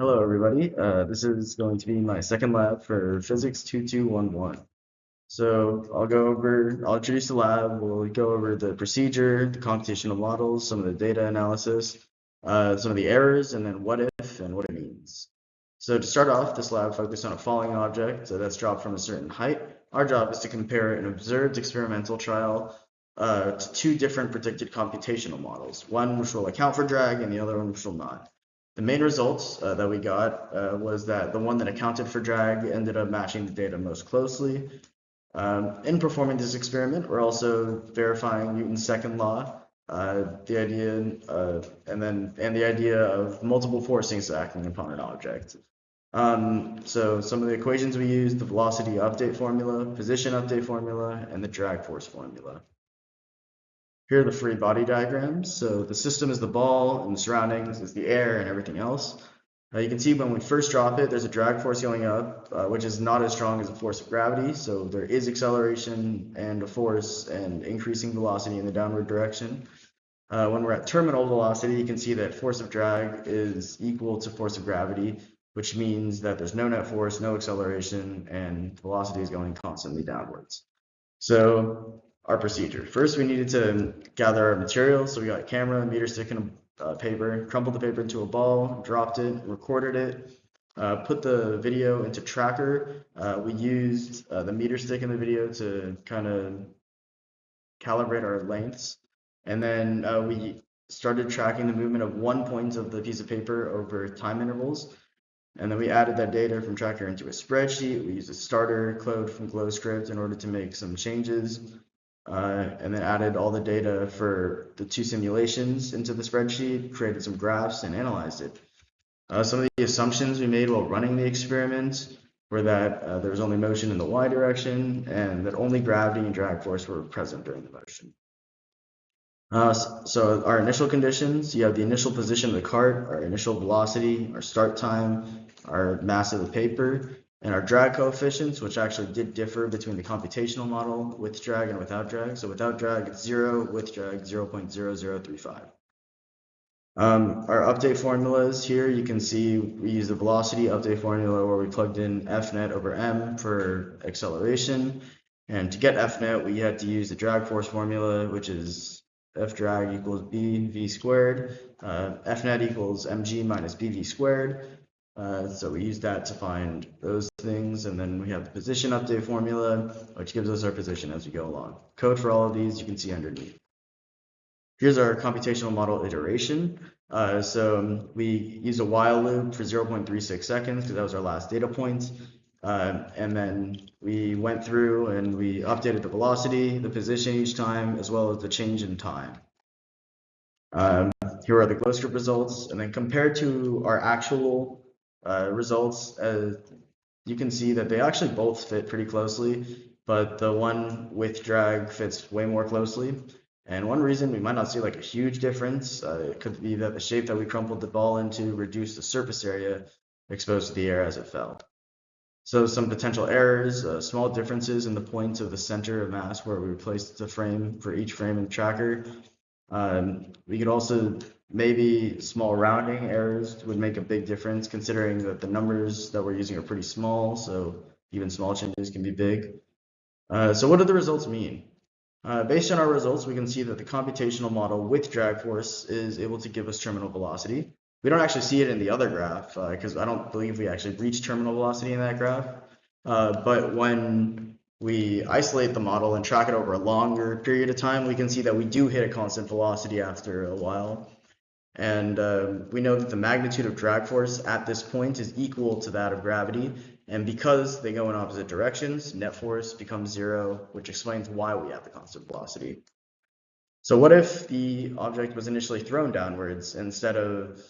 Hello, everybody. This is going to be my second lab for Physics 2211. I'll introduce the lab, we'll go over the procedure, the computational models, some of the data analysis, some of the errors, and then what if and what it means. So to start off, this lab focused on a falling object that's dropped from a certain height. Our job is to compare an observed experimental trial to two different predicted computational models, one which will account for drag and the other one which will not. The main results that we got was that the one that accounted for drag ended up matching the data most closely. In performing this experiment, we're also verifying Newton's second law, the idea of multiple forcings acting upon an object. So some of the equations we used: the velocity update formula, position update formula, and the drag force formula. Here are the free body diagrams. So the system is the ball, and the surroundings is the air and everything else. You can see when we first drop it, there's a drag force going up, which is not as strong as the force of gravity. So there is acceleration and a force and increasing velocity in the downward direction. When we're at terminal velocity, you can see that force of drag is equal to force of gravity, which means that there's no net force, no acceleration, and velocity is going constantly downwards. So our procedure. First, we needed to gather our material. So we got a camera, a meter stick, and a paper, crumpled the paper into a ball, dropped it, recorded it, put the video into tracker. We used the meter stick in the video to kind of calibrate our lengths. And then we started tracking the movement of one point of the piece of paper over time intervals. And then we added that data from tracker into a spreadsheet. We used a starter code from GlowScript in order to make some changes. And then added all the data for the two simulations into the spreadsheet, created some graphs, and analyzed it. Some of the assumptions we made while running the experiment were that there was only motion in the y direction and that only gravity and drag force were present during the motion. So our initial conditions: you have the initial position of the cart, our initial velocity, our start time, our mass of the paper, and our drag coefficients, which actually did differ between the computational model with drag and without drag. So without drag, it's 0, with drag, 0.0035. Our update formulas here, you can see we use the velocity update formula where we plugged in F net over m for acceleration. And to get F net, we had to use the drag force formula, which is F drag equals bv squared. F net equals mg minus bv squared. So we use that to find those things, and then we have the position update formula, which gives us our position as we go along. Code for all of these you can see underneath. Here's our computational model iteration. So we used a while loop for 0.36 seconds because that was our last data point. And then we went through and we updated the velocity, the position each time, as well as the change in time. Here are the GlowScript results, and then compared to our actual results, you can see that they actually both fit pretty closely, but the one with drag fits way more closely. And one reason we might not see like a huge difference, it could be that the shape that we crumpled the ball into reduced the surface area exposed to the air as it fell. So some potential errors: small differences in the points of the center of mass where we replaced the frame for each frame in the tracker. We could also, maybe small rounding errors would make a big difference considering that the numbers that we're using are pretty small, so even small changes can be big. So what do the results mean? Based on our results, we can see that the computational model with drag force is able to give us terminal velocity. We don't actually see it in the other graph because I don't believe we actually reach terminal velocity in that graph. But when we isolate the model and track it over a longer period of time, we can see that we do hit a constant velocity after a while. And we know that the magnitude of drag force at this point is equal to that of gravity. And because they go in opposite directions, net force becomes 0, which explains why we have the constant velocity. So what if the object was initially thrown downwards instead of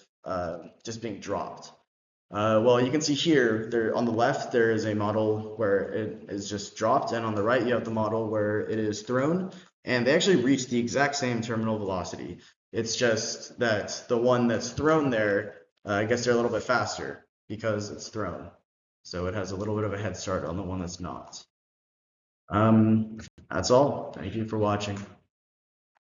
just being dropped? Well, you can see here, there on the left, there is a model where it is just dropped, and on the right, you have the model where it is thrown, and they actually reach the exact same terminal velocity. It's just that the one that's thrown there gets there a little bit faster because it's thrown. So it has a little bit of a head start on the one that's not. That's all. Thank you for watching.